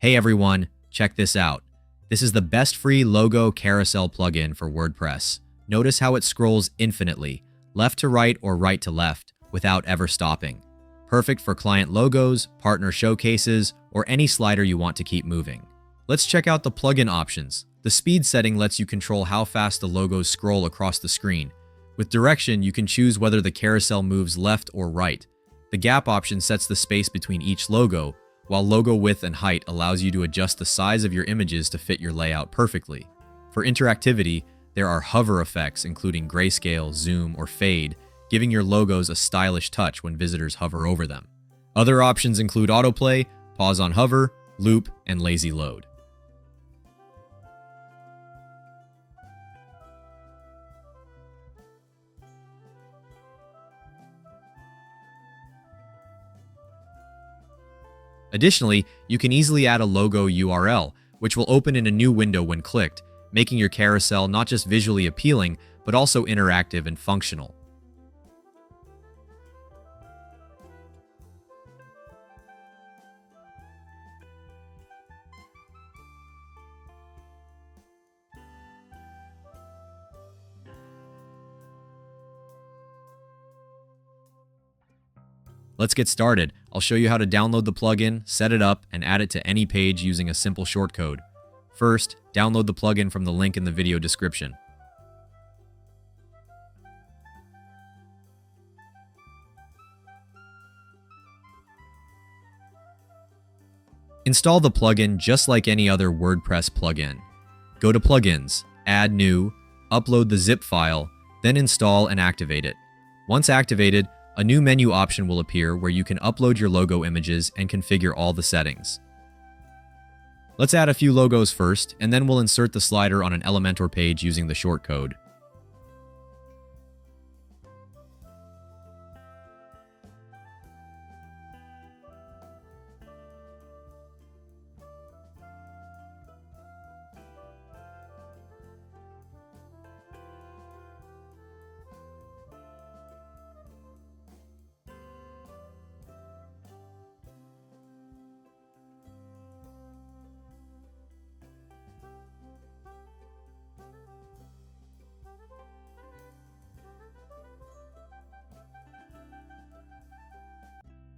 Hey everyone, check this out. This is the best free logo carousel plugin for WordPress. Notice how it scrolls infinitely, left to right or right to left, without ever stopping. Perfect for client logos, partner showcases, or any slider you want to keep moving. Let's check out the plugin options. The speed setting lets you control how fast the logos scroll across the screen. With direction, you can choose whether the carousel moves left or right. The gap option sets the space between each logo, while logo width and height allows you to adjust the size of your images to fit your layout perfectly. For interactivity, there are hover effects including grayscale, zoom, or fade, giving your logos a stylish touch when visitors hover over them. Other options include autoplay, pause on hover, loop, and lazy load. Additionally, you can easily add a logo URL, which will open in a new window when clicked, making your carousel not just visually appealing, but also interactive and functional. Let's get started. I'll show you how to download the plugin, set it up, and add it to any page using a simple shortcode. First, download the plugin from the link in the video description. Install the plugin just like any other WordPress plugin. Go to Plugins, Add New, upload the zip file, then install and activate it. Once activated, a new menu option will appear where you can upload your logo images and configure all the settings. Let's add a few logos first, and then we'll insert the slider on an Elementor page using the shortcode.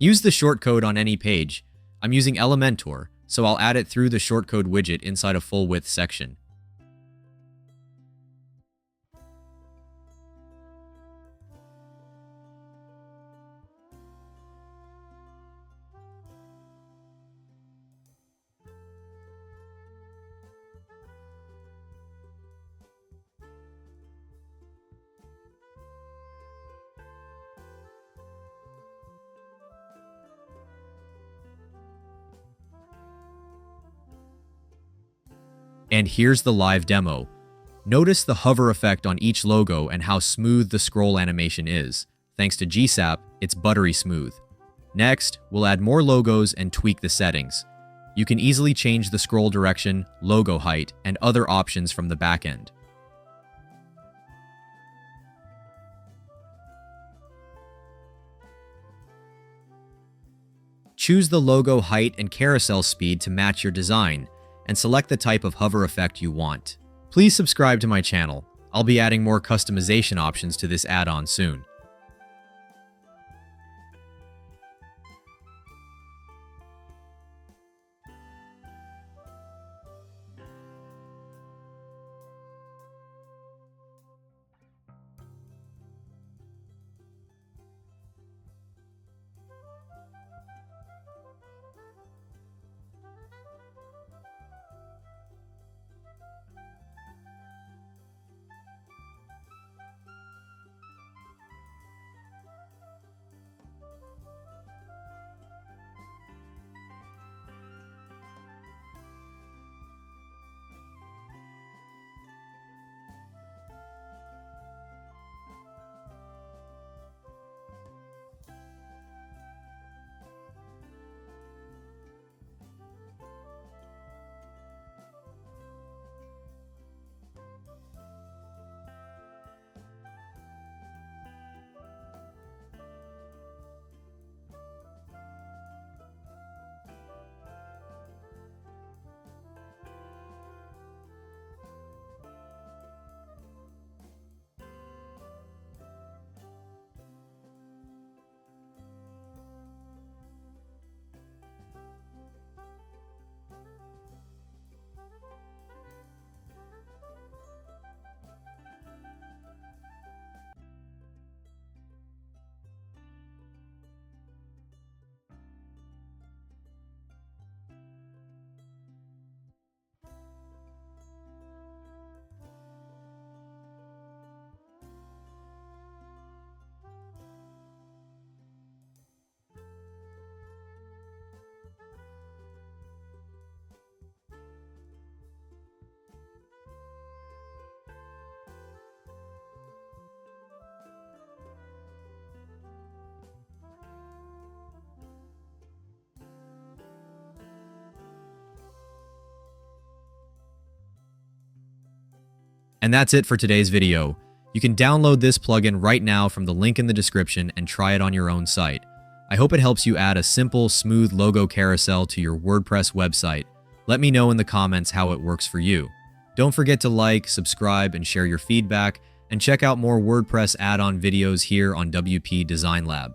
Use the shortcode on any page. I'm using Elementor, so I'll add it through the shortcode widget inside a full width section. And here's the live demo. Notice the hover effect on each logo and how smooth the scroll animation is. Thanks to GSAP, it's buttery smooth. Next, we'll add more logos and tweak the settings. You can easily change the scroll direction, logo height, and other options from the backend. Choose the logo height and carousel speed to match your design, and select the type of hover effect you want. Please subscribe to my channel. I'll be adding more customization options to this add-on soon. And that's it for today's video. You can download this plugin right now from the link in the description and try it on your own site. I hope it helps you add a simple, smooth logo carousel to your WordPress website. Let me know in the comments how it works for you. Don't forget to like, subscribe, and share your feedback, and check out more WordPress add-on videos here on WP Design Lab.